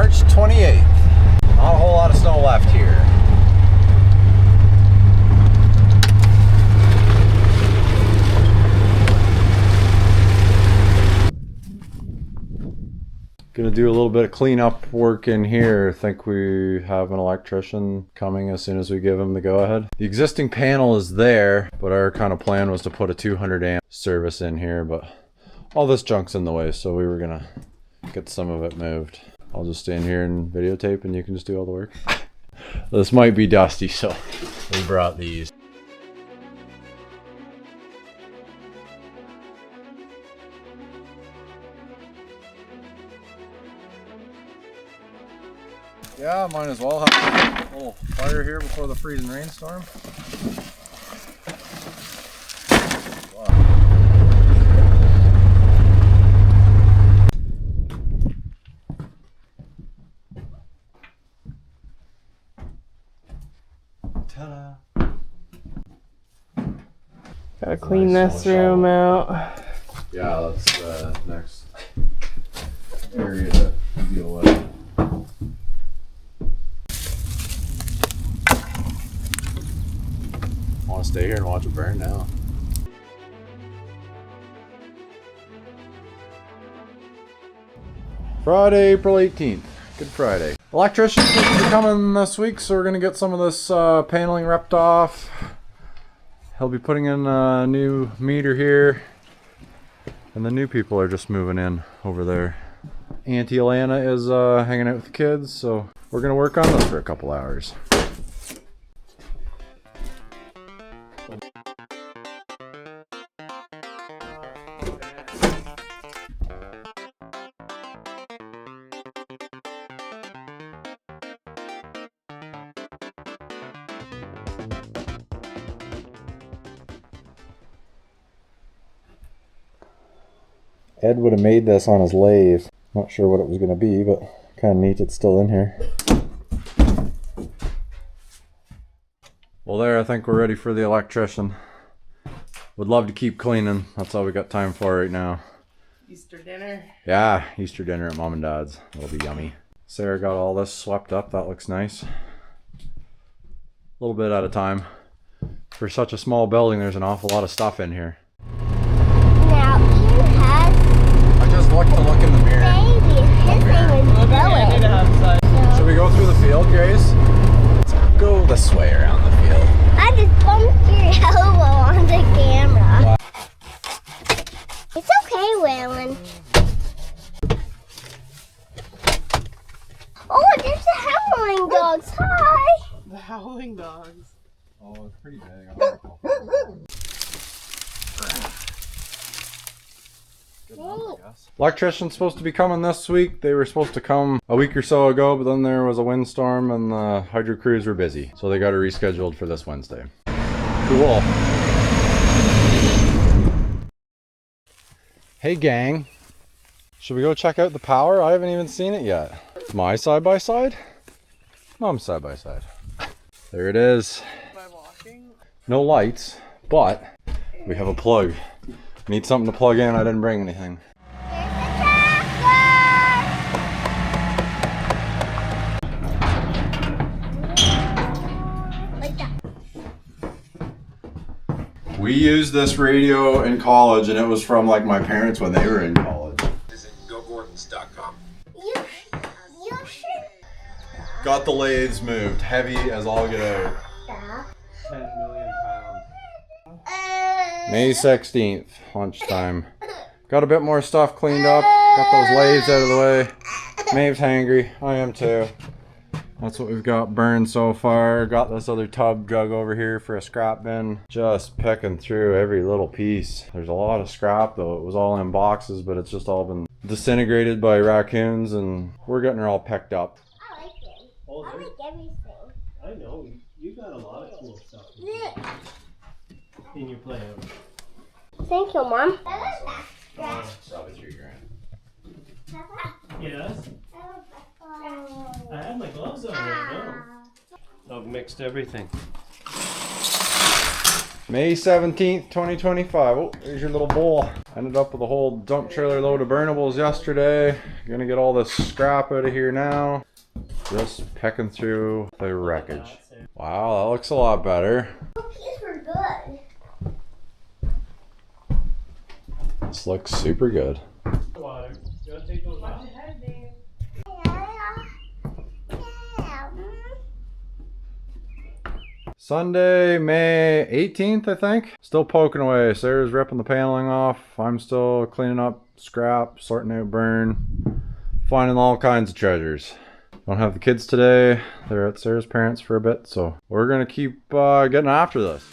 March 28th. Not a whole lot of snow left here. Gonna do a little bit of cleanup work in here. I think we have an electrician coming as soon as we give him the go-ahead. The existing panel is there, but our kind of plan was to put a 200 amp service in here, but all this junk's in the way, so we were gonna get some of it moved. I'll just stand here and videotape and you can just do all the work. This might be dusty, so we brought these. Yeah, might as well have a little fire here before the freezing rainstorm. Wow. Ta-da! Gotta clean this room out. Yeah, that's the next area to deal with. Want to stay here and watch it burn now. Friday, April 18th. Good Friday. Electrician's supposed to be coming this week, so we're going to get some of this paneling ripped off. He'll be putting in a new meter here. And the new people are just moving in over there. Auntie Alana is hanging out with the kids, so we're going to work on this for a couple hours. Ed would have made this on his lathe. Not sure what it was going to be, but kind of neat it's still in here. Well there, I think we're ready for the electrician. Would love to keep cleaning. That's all we got time for right now. Easter dinner. Yeah, Easter dinner at Mom and Dad's. It'll be yummy. Sarah got all this swept up. That looks nice. A little bit at a time. For such a small building, there's an awful lot of stuff in here. Now, Ian has I just looked to look in the mirror. baby. His name is Dylan. Should we go through the field, Grace? Let's go this way around the field. I just bumped your elbow on the camera. Wow. It's okay, Waylon. Oh, there's the howling dogs. Hi. The howling dogs. Oh, it's pretty big. Electrician's supposed to be coming this week. They were supposed to come a week or so ago, but then there was a windstorm and the hydro crews were busy. So they got it rescheduled for this Wednesday. Cool. Hey gang, should we go check out the power? I haven't even seen it yet. My side-by-side? Mom's side-by-side. There it is. Am I walking? No lights, but we have a plug. Need something to plug in. I didn't bring anything. We used this radio in college, and it was from like my parents when they were in college. Visit gogordons.com. You should. Got the lathes moved, heavy as all get out. 10 million pounds. May 16th, lunchtime. Got a bit more stuff cleaned up. Got those lathes out of the way. Maeve's hangry. I am too. That's what we've got burned so far. Got this other tub jug over here for a scrap bin. Just pecking through every little piece. There's a lot of scrap though. It was all in boxes, but it's just all been disintegrated by raccoons, and we're getting her all pecked up. I like it. Oh, I like everything. I know. You got a lot of cool stuff in your playhouse. Thank you, Mom. Probably $3,000. Yes? I had my gloves on right now. I've mixed everything. May 17th, 2025. Oh, there's your little bowl. Ended up with a whole dump trailer load of burnables yesterday. Gonna get all this scrap out of here now. Just pecking through the wreckage. Wow, that looks a lot better. These were good. This looks super good. Water. You want to take those out? Sunday, May 18th, I think. Still poking away. Sarah's ripping the paneling off. I'm still cleaning up scrap, sorting out burn, finding all kinds of treasures. Don't have the kids today. They're at Sarah's parents for a bit, so we're gonna keep getting after this.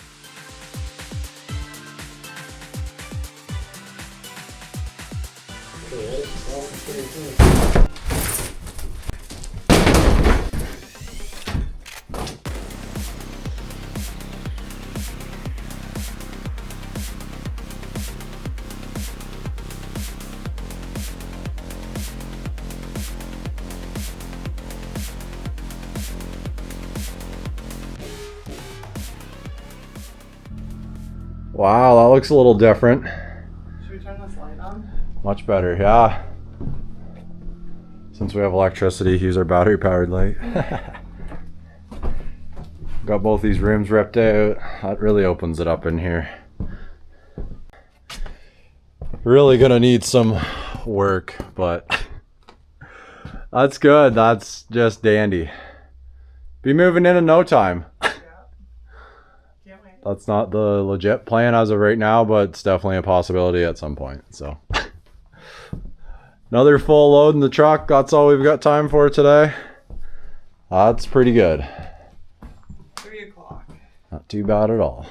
Wow, that looks a little different. Should we turn this light on? Much better, yeah. Since we have electricity, use our battery powered light. Got both these rooms ripped out. That really opens it up in here. Really gonna need some work, but that's good. That's just dandy. Be moving in no time. Can't wait. That's not the legit plan as of right now, but it's definitely a possibility at some point. So another full load in the truck. That's all we've got time for today. That's pretty good. 3 o'clock. Not too bad at all.